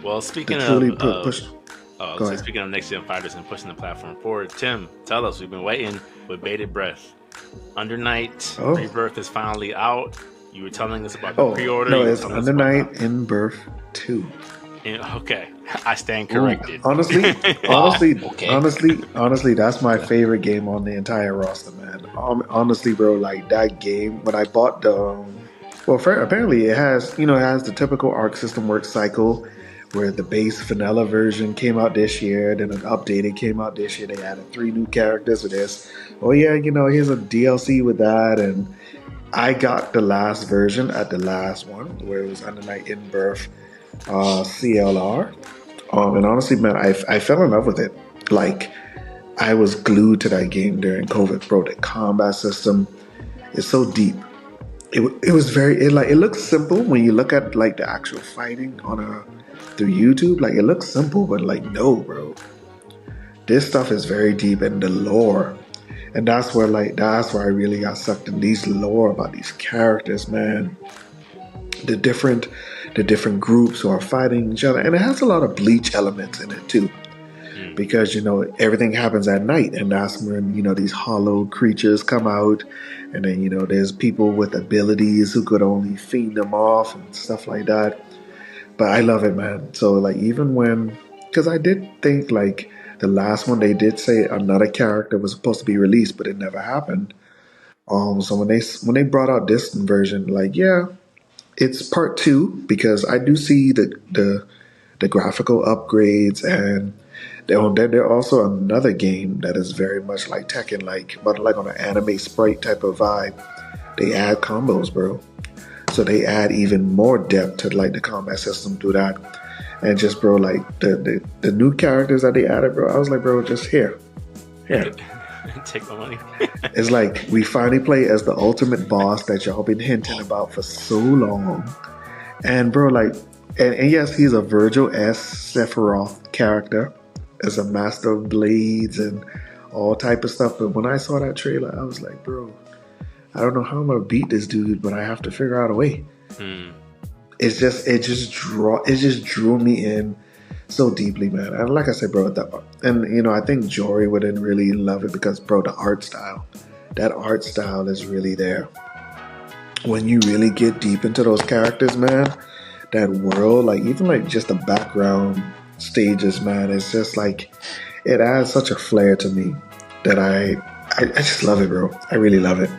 Well, to speaking truly of push. oh, Go so ahead. speaking of next gen fighters and pushing the platform forward, Tim, tell us. We've been waiting with bated breath. UnderNight Oh, Rebirth is finally out. You were telling us about the oh pre-order. no, You were it's telling us Under about the Night in Birth 2. okay. I stand Ooh, corrected. Honestly, wow. honestly, Okay. honestly, that's my Okay. favorite game on the entire roster, man. Honestly, bro, like that game when I bought the, well, apparently it has the typical Arc System Works cycle, where the base vanilla version came out this year, then an updated came out this year. They added 3 new characters with this. Oh yeah, here's a DLC with that, and I got the last version at the last one where it was Under Night in Birth, CLR. And honestly, man, I fell in love with it. Like, I was glued to that game during COVID, bro. The combat system is so deep. It was it looks simple when you look at like the actual fighting on a through YouTube. Like, it looks simple, but like, no, bro. This stuff is very deep in the lore. And that's where I really got sucked in these lore about these characters, man. The different the different groups who are fighting each other. And it has a lot of Bleach elements in it too. Because everything happens at night, and that's when these hollow creatures come out, and then there's people with abilities who could only feed them off and stuff like that. But I love it, man. So like, even when, because I did think like the last one, they did say another character was supposed to be released, but it never happened. So when they brought out this version, like, yeah, it's part two, because I do see the graphical upgrades, and they're also another game that is very much like Tekken, like, but like on an anime sprite type of vibe. They add combos, bro. So they add even more depth to like the combat system through that. And just, bro, like the new characters that they added, bro, I was like, bro, just here. Take my money. It's like we finally play as the ultimate boss that y'all been hinting about for so long. And bro, like, and yes, he's a Virgil S. Sephiroth character as a master of blades and all type of stuff. But when I saw that trailer, I was like, bro, I don't know how I'm gonna beat this dude, but I have to figure out a way. It just drew me in so deeply, man. And like I said, bro, I think Jory wouldn't really love it because, bro, that art style is really there. When you really get deep into those characters, man, that world, like even like just the background stages, man, it's just like it adds such a flair to me that I just love it, bro. I really love it.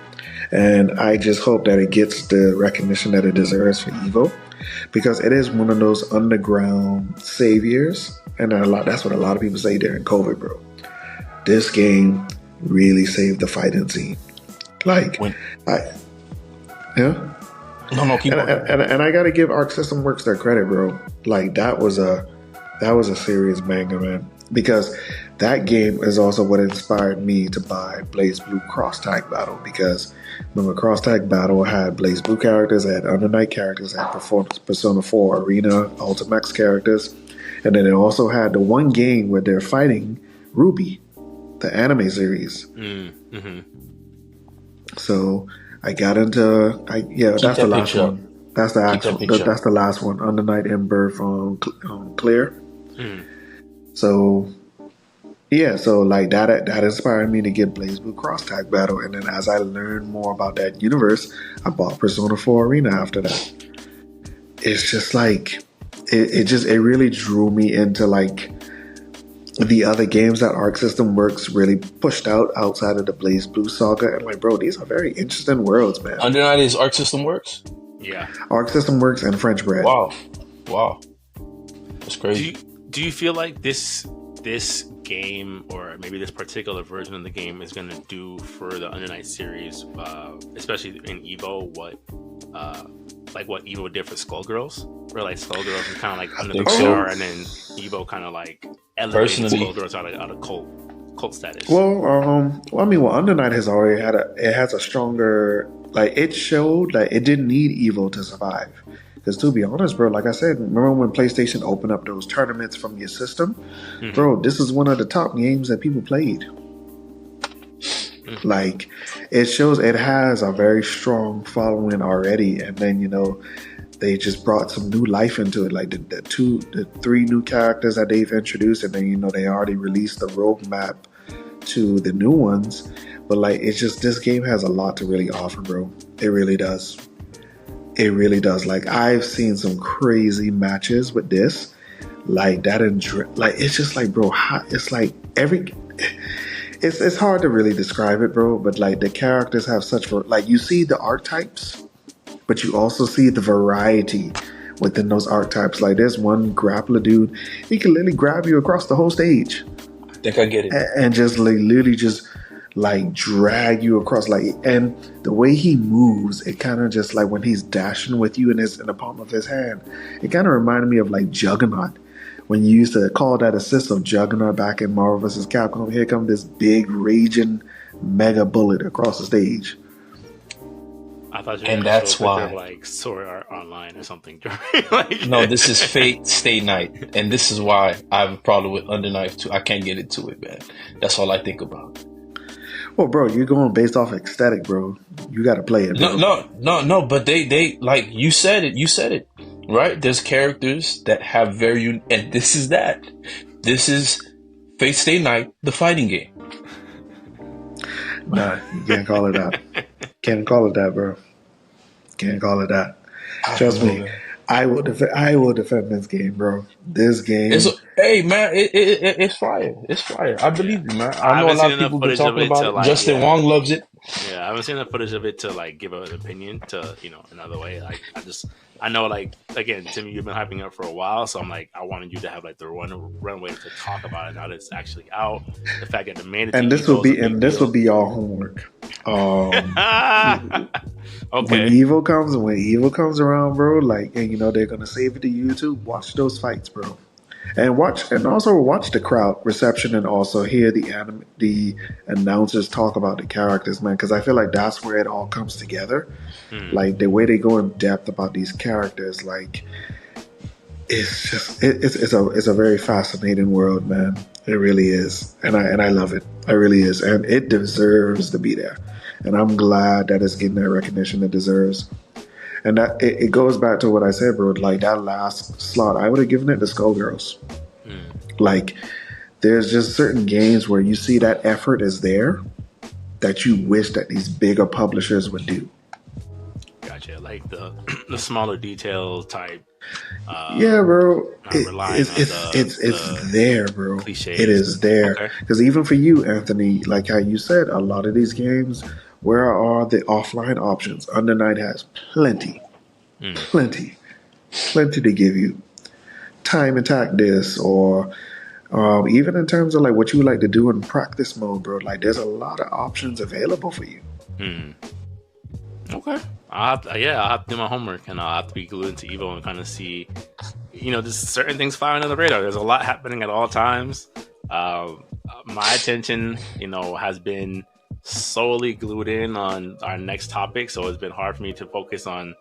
And I just hope that it gets the recognition that it deserves for Evo, because it is one of those underground saviors. And that's what a lot of people say during COVID, bro. This game really saved the fighting scene. Like, yeah. No, keep And, on. and I gotta give Arc System Works their credit, bro. Like, that was a serious banger, man. Because that game is also what inspired me to buy Blaze Blue Cross Tag Battle. Because remember, Cross Tag Battle had Blaze Blue characters, had UnderNight characters, had Persona 4 Arena Ultimax characters, and then it also had the one game where they're fighting Ruby, the anime series. So I got into that's the last one. That's the actual. That's the last one. UnderNight in Birth on Clear. So yeah, so like that inspired me to get Blaze Blue Cross Tag Battle, and then as I learned more about that universe, I bought Persona 4 Arena after that. It's just like it really drew me into like the other games that Arc System Works really pushed out outside of the Blaze Blue saga, and like, bro, these are very interesting worlds, man. UnderNight is Arc System Works? Yeah. Arc System Works and French Bread. Wow. That's crazy. Do you feel like this game, or maybe this particular version of the game, is going to do for the UnderNight series, especially in Evo, what Evo did for Skullgirls? Where like Skullgirls is kind of like under the radar, and then Evo kind of like elevated Skullgirls out of cult status. Well, I mean, UnderNight has already has a stronger, like, it showed that it didn't need Evo to survive. Because to be honest, bro, like I said, remember when PlayStation opened up those tournaments from your system? Bro, this is one of the top games that people played. Like, it shows it has a very strong following already. And then, they just brought some new life into it. Like the three new characters that they've introduced, and then they already released the roadmap to the new ones. But like, it's just this game has a lot to really offer, bro. It really does. It really does. Like, I've seen some crazy matches with this. Like that, like it's just like, bro. It's like it's hard to really describe it, bro. But like the characters have such like you see the archetypes, but you also see the variety within those archetypes. Like there's one grappler dude, he can literally grab you across the whole stage. I think I get it. And just like literally just like drag you across. Like, and the way he moves, it kind of just like when he's dashing with you in the palm of his hand, it kind of reminded me of like Juggernaut. When you used to call that assist of Juggernaut back in Marvel vs. Capcom, here come this big raging mega bullet across the stage. I thought you and that's why, like Sword Art Online or something. like, no, this is Fate Stay Night, and this is why I have a problem with UnderNight too. I can't get into it, man. That's all I think about. Well, bro, you're going based off aesthetic, bro. You got to play it. Bro. No. But they like you said it. Right? There's characters that have very and this is that. This is Fate Stay Night, the fighting game. Nah, you can't call it that. Can't call it that, bro. Can't call it that. Trust me, I will defend this game, bro. This game. Hey man, it's fire. It's fire. I believe you, man. I know a lot of people been talking about it. Like, Justin Wong loves it. Yeah, I haven't seen the footage of it to like give an opinion to another way. Like I know, like, again, Timmy, you've been hyping up for a while, so I'm like, I wanted you to have like the runway to talk about it now that it's actually out. The fact that the mandatory and this will be your homework. Okay. When Evo comes around, bro, like, and they're gonna save it to YouTube. Watch those fights, bro, and also watch the crowd reception, and also hear the announcers talk about the characters, man, because I feel like that's where it all comes together. Like the way they go in depth about these characters, like it's a very fascinating world, man. It really is, and I love it. It really is, and it deserves to be there. And I'm glad that it's getting that recognition it deserves. And that it goes back to what I said, bro. Like that last slot, I would have given it to Skullgirls. Like, there's just certain games where you see that effort is there that you wish that these bigger publishers would do. Gotcha. Like the smaller detail type. Yeah, bro. It's there, bro. Cliches. It is there. Because even for you, Anthony, like how you said, a lot of these games, where are the offline options? UnderNight has plenty to give you. Time attack this, or even in terms of like what you like to do in practice mode, bro. Like there's a lot of options available for you. Okay. I'll have to do my homework, and I'll have to be glued into Evo and kind of see, just certain things flying under the radar. There's a lot happening at all times. My attention, has been solely glued in on our next topic, so it's been hard for me to focus on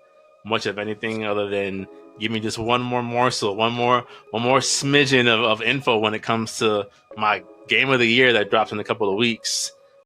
much of anything other than give me just one more morsel, one more smidgen of info when it comes to my game of the year that drops in a couple of weeks.